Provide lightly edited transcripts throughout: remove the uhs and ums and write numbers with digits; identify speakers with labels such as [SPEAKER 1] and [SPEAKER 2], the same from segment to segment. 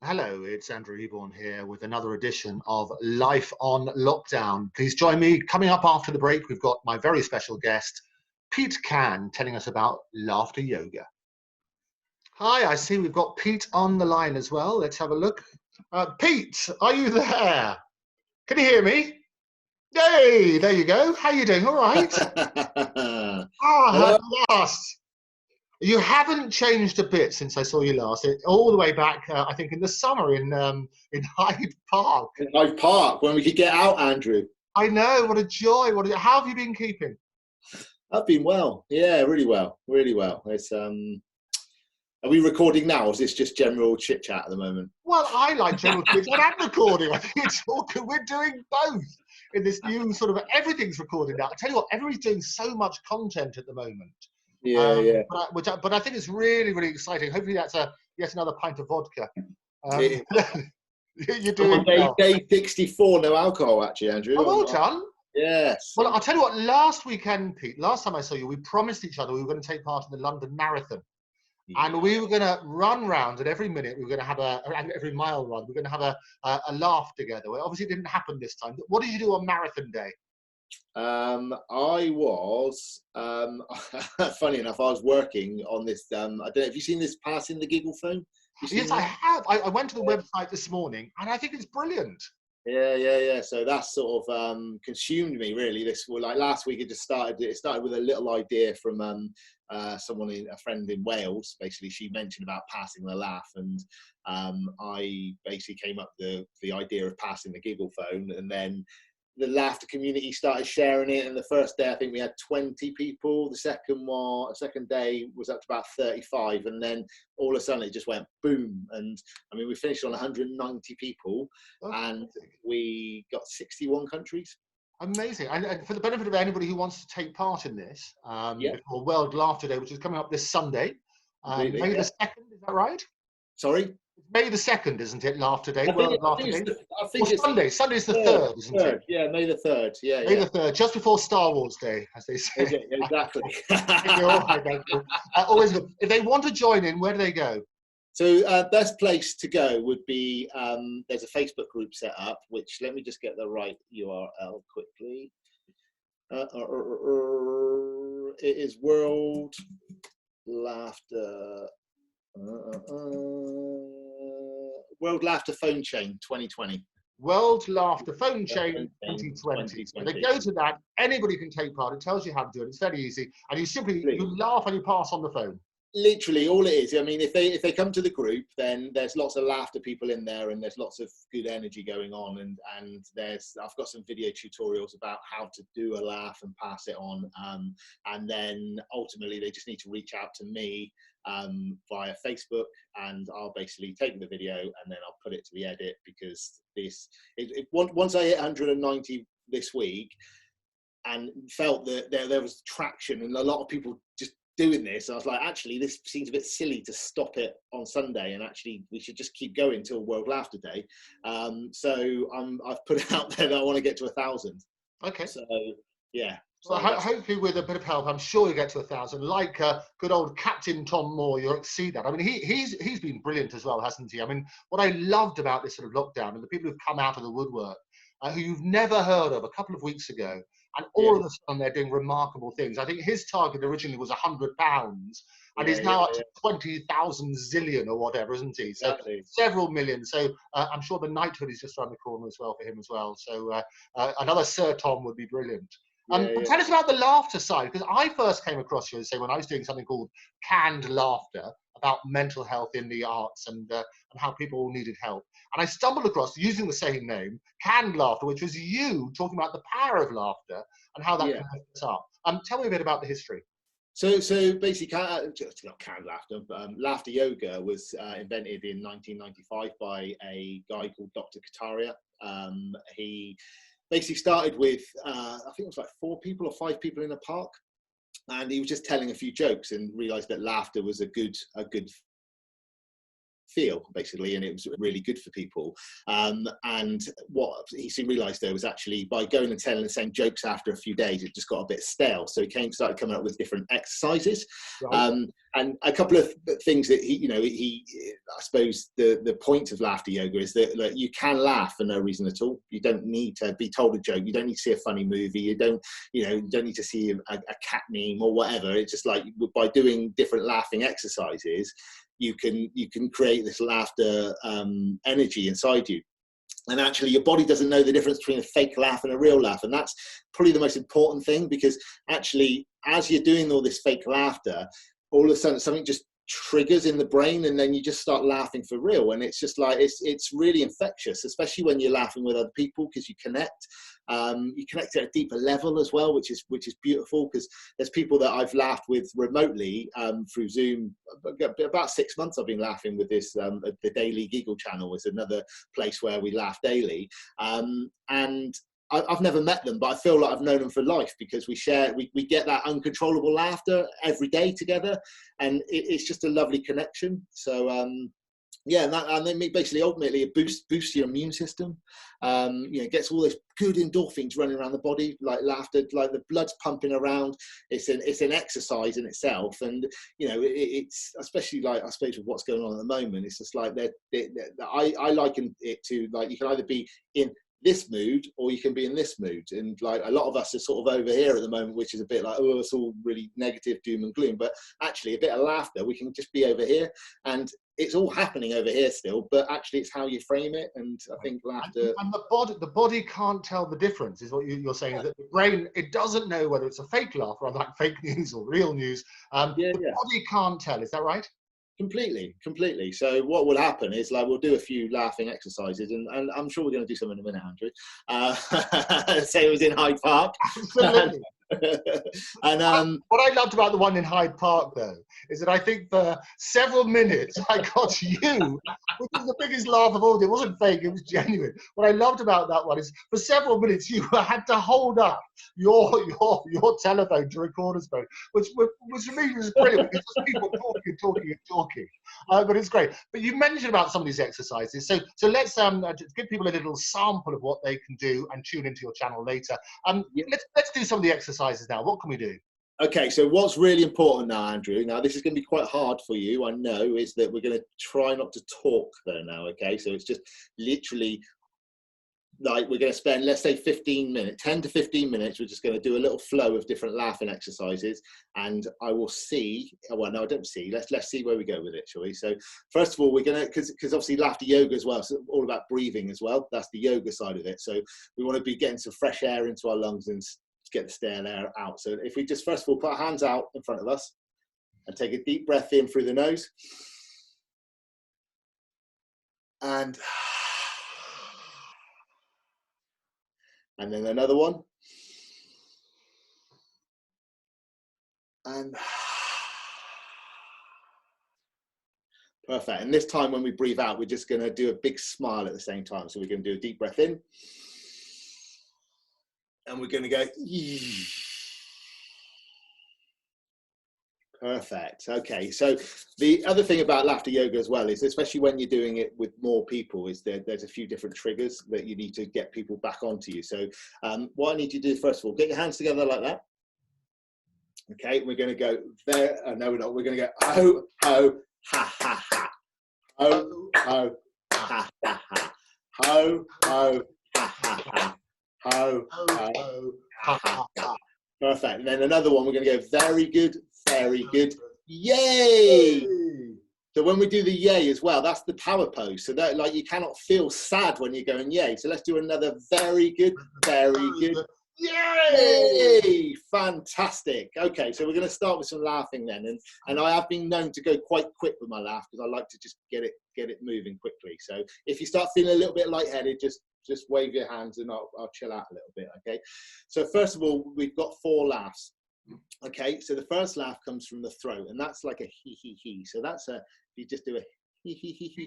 [SPEAKER 1] Hello, it's Andrew Eborn here with another edition of Life on Lockdown. Please join me. Coming up after the break, we've got my very special guest, Pete Cann, telling us about laughter yoga. Hi, I see we've got Pete on the line as well. Let's have a look. Pete, are you there? Can you hear me? Hey, there you go. How you doing? All right.
[SPEAKER 2] Hello.
[SPEAKER 1] At last. You haven't changed a bit since I saw you last. All the way back, I think, in the summer in Hyde Park.
[SPEAKER 2] In Hyde Park, when we could get out, Andrew.
[SPEAKER 1] I know, what a joy. How have you been keeping?
[SPEAKER 2] I've been well. Yeah, really well. Really well. It's are we recording now, or is this just general chit chat at the moment?
[SPEAKER 1] Well, I like general chit chat and recording. I think it's all good. We're doing both in this new sort of everything's recorded now. I tell you what, everybody's doing so much content at the moment.
[SPEAKER 2] Yeah.
[SPEAKER 1] But I think it's really, really exciting. Hopefully that's yet another pint of vodka. You're doing well.
[SPEAKER 2] Day 64, no alcohol, actually, Andrew.
[SPEAKER 1] Oh, well done.
[SPEAKER 2] Yes.
[SPEAKER 1] Well, I'll tell you what, last weekend, Pete, last time I saw you, we promised each other we were going to take part in the London Marathon. Yeah. And we were going to run round, and every minute we were going to have every mile run, we were going to have a laugh together. Well, obviously it didn't happen this time. What did you do on marathon day?
[SPEAKER 2] I was, funny enough, I was working on this, I don't know, have you seen this Passing the Giggle Phone?
[SPEAKER 1] Yes, I have. I went to the website this morning, and I think it's brilliant.
[SPEAKER 2] Yeah. So that sort of consumed me really. Like last week, it started with a little idea from a friend in Wales. Basically, she mentioned about passing the laugh, and I basically came up with the idea of passing the Giggle Phone, and then the laughter community started sharing it. And the first day, I think we had 20 people. The second day was up to about 35, and then all of a sudden it just went boom. And I mean, we finished on 190 people, and we got 61 countries.
[SPEAKER 1] Amazing. And for the benefit of anybody who wants to take part in this, before World Laughter Day, which is coming up this Sunday, May the 2nd, is that right?
[SPEAKER 2] Sorry?
[SPEAKER 1] May the 2nd, isn't it? Laughter Day, Laughter Day.
[SPEAKER 2] Sunday.
[SPEAKER 1] Sunday's the 3rd, isn't it?
[SPEAKER 2] Yeah, May the 3rd. Yeah,
[SPEAKER 1] May the 3rd, just before Star Wars Day, as they say.
[SPEAKER 2] Exactly.
[SPEAKER 1] Always good. If they want to join in, where do they go?
[SPEAKER 2] So best place to go would be, there's a Facebook group set up, which let me just get the right URL quickly. It is World Laughter. World Laughter Phone Chain 2020.
[SPEAKER 1] World Laughter Phone Chain 2020. So they go to that. Anybody can take part. It tells you how to do it. It's very easy. And you laugh and you pass on the phone.
[SPEAKER 2] Literally all it is. I mean, if they come to the group, then there's lots of laughter people in there, and there's lots of good energy going on. And I've got some video tutorials about how to do a laugh and pass it on. And then ultimately they just need to reach out to me via Facebook, and I'll basically take the video and then I'll put it to the edit, because once I hit 190 this week and felt that there was traction and a lot of people just doing this, I was like, actually this seems a bit silly to stop it on Sunday, and actually we should just keep going till World Laughter Day. So I've put it out there that I want to get to 1,000.
[SPEAKER 1] Okay.
[SPEAKER 2] So yeah.
[SPEAKER 1] So hopefully with a bit of help, I'm sure you get to 1,000. Like good old Captain Tom Moore, you'll exceed that. I mean, he's been brilliant as well, hasn't he? I mean, what I loved about this sort of lockdown and the people who've come out of the woodwork, who you've never heard of a couple of weeks ago, and all of a sudden they're doing remarkable things. I think his target originally was £100, and he's now up to 20,000 zillion or whatever, isn't he? So several million. So I'm sure the knighthood is just around the corner as well for him as well. So another Sir Tom would be brilliant. Tell us about the laughter side, because I first came across you, when I was doing something called Canned Laughter about mental health in the arts and how people all needed help. And I stumbled across, using the same name, Canned Laughter, which was you talking about the power of laughter and how that can help us up. Tell me a bit about the history.
[SPEAKER 2] So basically, not canned laughter, but laughter yoga was invented in 1995 by a guy called Dr. Kataria. He basically started with, I think it was like 4 people or 5 people in a park, and he was just telling a few jokes and realized that laughter was a good feel, basically, and it was really good for people. And what he soon realized, though, was actually by going and telling the same jokes after a few days, it just got a bit stale. So he started coming up with different exercises. Right. And a couple of things that I suppose the point of laughter yoga is that like, you can laugh for no reason at all. You don't need to be told a joke. You don't need to see a funny movie. You don't need to see a cat meme or whatever. It's just like by doing different laughing exercises, you can create this laughter energy inside you. And actually, your body doesn't know the difference between a fake laugh and a real laugh. And that's probably the most important thing, because actually, as you're doing all this fake laughter, all of a sudden something just triggers in the brain, and then you just start laughing for real. And it's just like, it's really infectious, especially when you're laughing with other people, because you connect at a deeper level as well, which is beautiful, because there's people that I've laughed with remotely through Zoom. About 6 months I've been laughing with this, the Daily Giggle channel is another place where we laugh daily. And I've never met them, but I feel like I've known them for life, because we get that uncontrollable laughter every day together, and it's just a lovely connection. So and then basically ultimately it boosts your immune system. Gets all those good endorphins running around the body, like laughter, like the blood's pumping around. It's an exercise in itself, and it's especially, like, I suppose with what's going on at the moment, it's just like I liken it to, like, you can either be in this mood or you can be in this mood, and like a lot of us are sort of over here at the moment, which is a bit like, oh, it's all really negative, doom and gloom, but actually a bit of laughter, we can just be over here, and it's all happening over here still, but actually it's how you frame it. And I think laughter,
[SPEAKER 1] and the body can't tell the difference, is what you're saying, is that the brain, it doesn't know whether it's a fake laugh or like fake news or real news. The body can't tell, is that right?
[SPEAKER 2] Completely. So what will happen is, like, we'll do a few laughing exercises, and I'm sure we're going to do some in a minute, Andrew. Say it was in Hyde Park.
[SPEAKER 1] Absolutely.
[SPEAKER 2] And
[SPEAKER 1] what I loved about the one in Hyde Park, though, is that I think for several minutes I got you, which was the biggest laugh of all. It wasn't fake, it was genuine. What I loved about that one is for several minutes you had to hold up your telephone to record us both, which for me was brilliant, because just people talking. But it's great. But you mentioned about some of these exercises, so let's give people a little sample of what they can do and tune into your channel later. Let's do some of the exercises now. What can we do?
[SPEAKER 2] Okay, so what's really important now, Andrew, now this is going to be quite hard for you, I know, is that we're going to try not to talk though now, okay? So it's just literally, like, we're going to spend, let's say 10 to 15 minutes, we're just going to do a little flow of different laughing exercises, and I will see, well, no, I don't see, let's see where we go with it, shall we? So first of all, we're going to, because obviously laughter yoga as well, so all about breathing as well, that's the yoga side of it. So we want to be getting some fresh air into our lungs and get the stale air out. So if we just first of all put our hands out in front of us and take a deep breath in through the nose, and then another one, and perfect. And this time when we breathe out, we're just going to do a big smile at the same time. So we're going to do a deep breath in, and we're going to go perfect. Okay, so the other thing about laughter yoga as well is, especially when you're doing it with more people, is there's a few different triggers that you need to get people back onto you. So what I need you to do, first of all, get your hands together like that. Okay, we're going to go there. No, we're not. We're going to go ho, ho, ha, ha, ha. Ho, ho, ha, ha, ha. Ho, ho, ha, ha, ha. Ho, ho, ha, ha, ha. Perfect. And then another one, we're going to go very good, yay. So when we do the yay as well, that's the power pose. So that, like, you cannot feel sad when you're going yay. So let's do another very good, yay. Fantastic. Okay, so we're going to start with some laughing then, and I have been known to go quite quick with my laugh, because I like to just get it moving quickly. So if you start feeling a little bit lightheaded, just wave your hands and I'll chill out a little bit. Okay, so first of all, we've got 4 laughs. Okay, so the first laugh comes from the throat, and that's like a he he he. So that's a, you just do a he he he he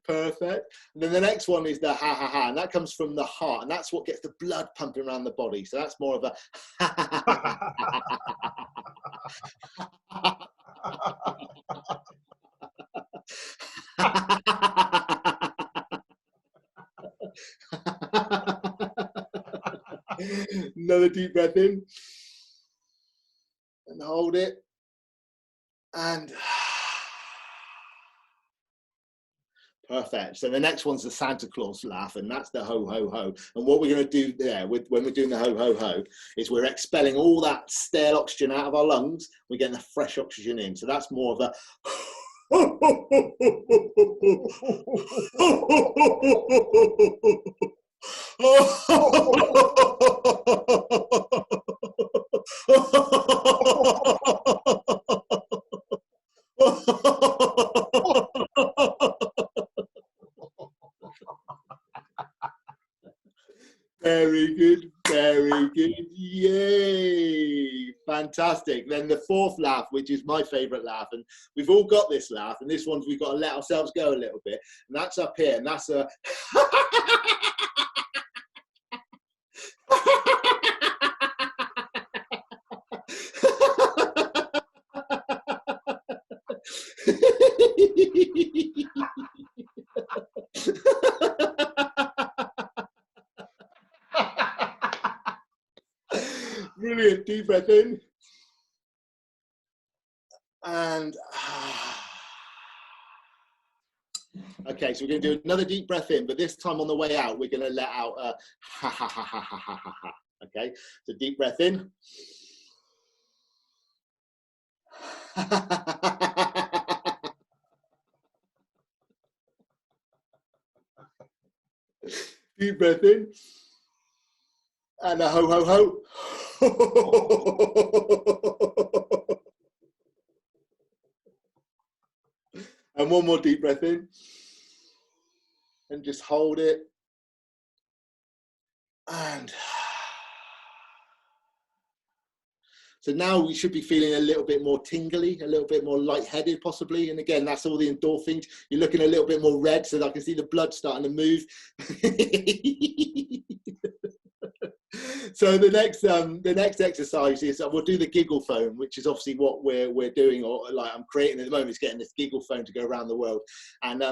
[SPEAKER 2] perfect. And then the next one is the ha ha ha, and that comes from the heart, and that's what gets the blood pumping around the body. So that's more of a ha ha ha. Another deep breath in and hold it, and perfect. So the next one's the Santa Claus laugh, and that's the ho ho ho. And what we're going to do there when we're doing the ho ho ho is we're expelling all that stale oxygen out of our lungs. We're getting the fresh oxygen in. So that's more of a Very good, very good. Yay! Fantastic. Then the fourth laugh, which is my favorite laugh, and we've all got this laugh, and this one's we've got to let ourselves go a little bit, and that's up here, and that's a brilliant. Deep breath in. And okay, so we're going to do another deep breath in, but this time on the way out, we're going to let out a ha ha ha ha ha ha ha. Okay, so deep breath in. Deep breath in. And a ho ho ho. And one more deep breath in. And just hold it. And so now we should be feeling a little bit more tingly, a little bit more lightheaded possibly. And again, that's all the endorphins. You're looking a little bit more red so that I can see the blood starting to move. So the next exercise is we'll do the Giggle Phone, which is obviously what we're doing, or like I'm creating at the moment, is getting this Giggle Phone to go around the world. And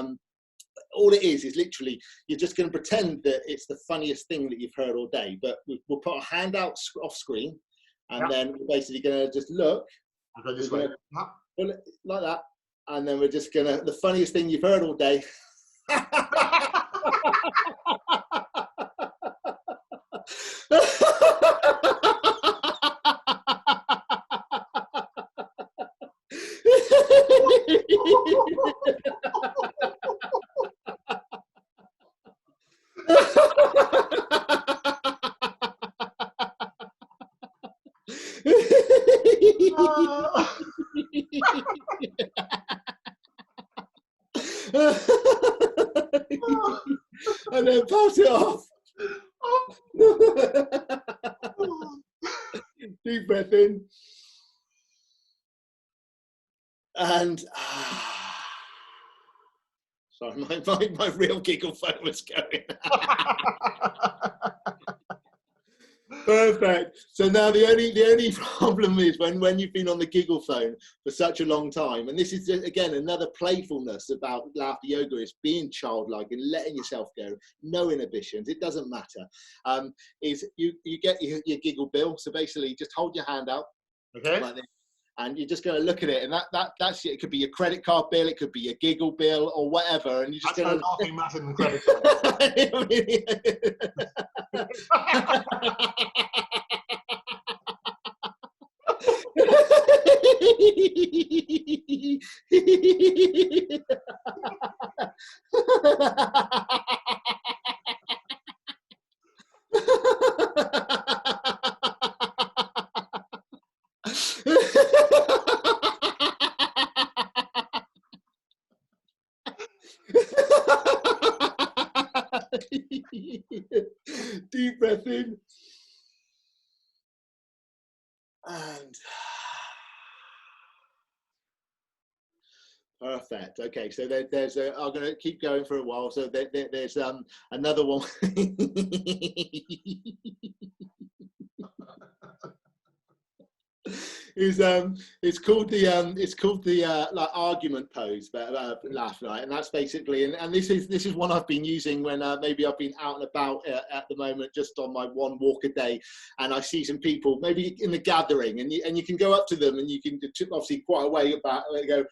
[SPEAKER 2] all it is literally, you're just going to pretend that it's the funniest thing that you've heard all day, but we'll put a hand out off screen, and then we're basically going to just look.
[SPEAKER 1] Okay, this way.
[SPEAKER 2] Like that. And then we're just going to, the funniest thing you've heard all day. And then pass it off. Deep breath in. And sorry, my real Giggle Phone was going. Perfect. So now the only problem is when you've been on the Giggle Phone for such a long time, and this is again another playfulness about laughter yoga, is being childlike and letting yourself go, no inhibitions. It doesn't matter. Is you get your giggle bill. So basically, just hold your hand out,
[SPEAKER 1] okay,
[SPEAKER 2] like this, and you're just going to look at it, and that's it. It could be your credit card bill, it could be your Giggle bill, or whatever, and you just
[SPEAKER 1] going to laughing matter in the credit card.
[SPEAKER 2] Deep breath in. And perfect. Okay, so there's a, I'm going to keep going for a while. So there's another one. It's called the like argument pose, but laugh, right? And that's basically, and this is one I've been using when maybe I've been out and about at the moment, just on my one walk a day, and I see some people maybe in the gathering, and you can go up to them and you can obviously quite a way about and go.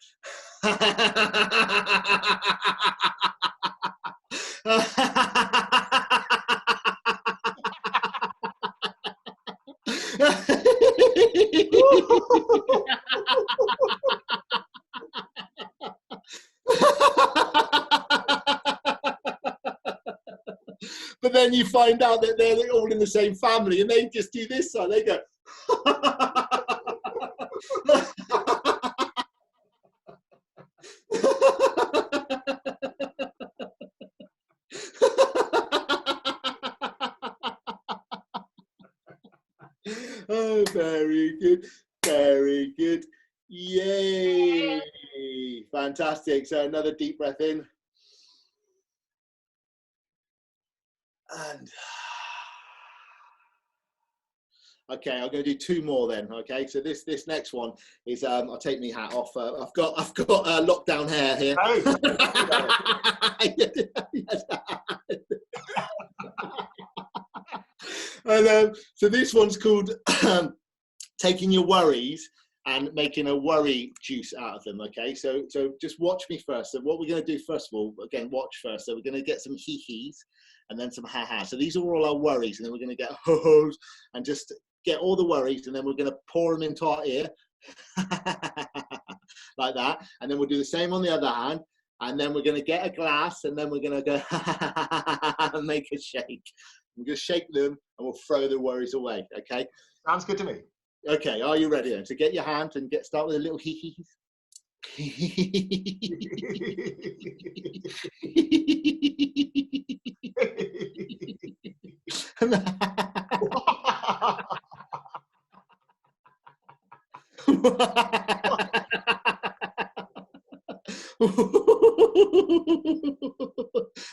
[SPEAKER 2] But then you find out that they're all in the same family, and they just do this side. They go. Oh, very good, very good. Yay! Fantastic. So another deep breath in. And okay, I'm going to do 2 more then. Okay, so this next one is I'll take my hat off. I've got lockdown hair here. And so this one's called taking your worries and making a worry juice out of them. Okay, so just watch me first. So what we're going to do first of all, again, watch first. So we're going to get some hee-hees and then some ha-ha. So these are all our worries, and then we're going to get ho-hos and just get all the worries, and then we're going to pour them into our ear like that. And then we'll do the same on the other hand. And then we're going to get a glass, and then we're going to go and make a shake. We're going to shake them, and we'll throw the worries away. Okay?
[SPEAKER 1] Sounds good to me.
[SPEAKER 2] Okay, are you ready then? So get your hand and start with a little hee-hees.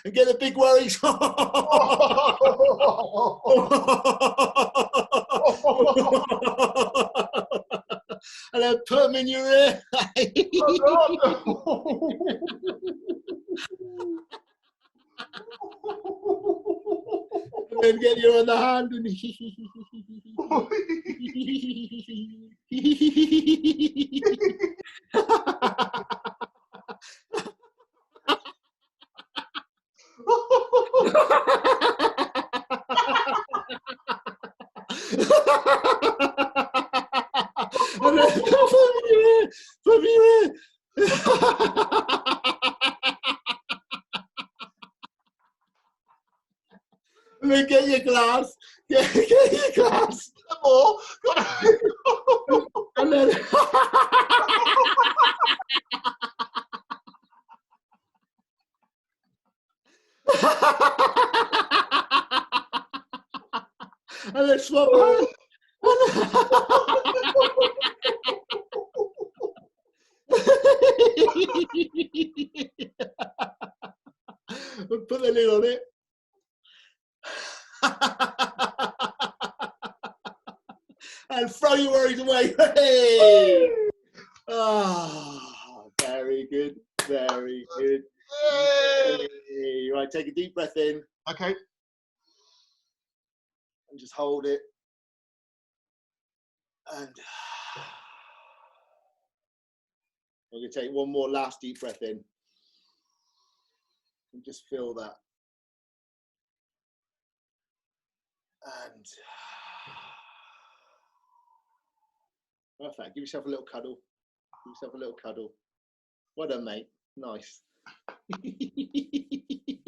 [SPEAKER 2] And get the big worries. And then put them in your ear. And then get your other hand and put me in. And then get your glass. Get your glass.
[SPEAKER 1] More.
[SPEAKER 2] And then and then swap hands. Put the lid on it. And throw your worries away. Hey! Oh, very good. Very good. Yay. Right, take a deep breath in.
[SPEAKER 1] Okay.
[SPEAKER 2] And just hold it. And we're going to take one more last deep breath in. And just feel that. And perfect. Give yourself a little cuddle. Give yourself a little cuddle. Well done, mate. Nice.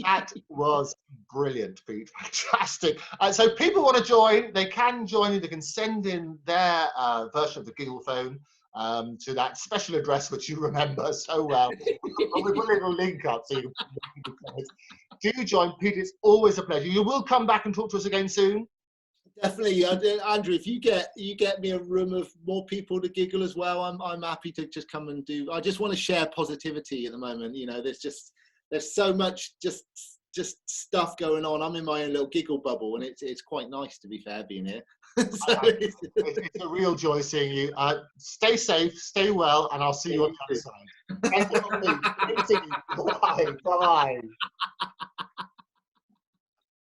[SPEAKER 1] That was brilliant, Pete. Fantastic. So people want to join, they can join. They can send in their version of the Giggle Phone to that special address which you remember so well. We'll put a little link up so you can do join. Pete, it's always a pleasure. You will come back and talk to us again soon.
[SPEAKER 2] Definitely, Andrew. If you get me a room of more people to giggle as well, I'm happy to just come and do. I just want to share positivity at the moment. You know, there's so much just just stuff going on. I'm in my own little giggle bubble, and it's quite nice, to be fair, being here. So
[SPEAKER 1] it's a real joy seeing you. Stay safe, stay well, and I'll see you on the other side. Thank you. Bye. Bye.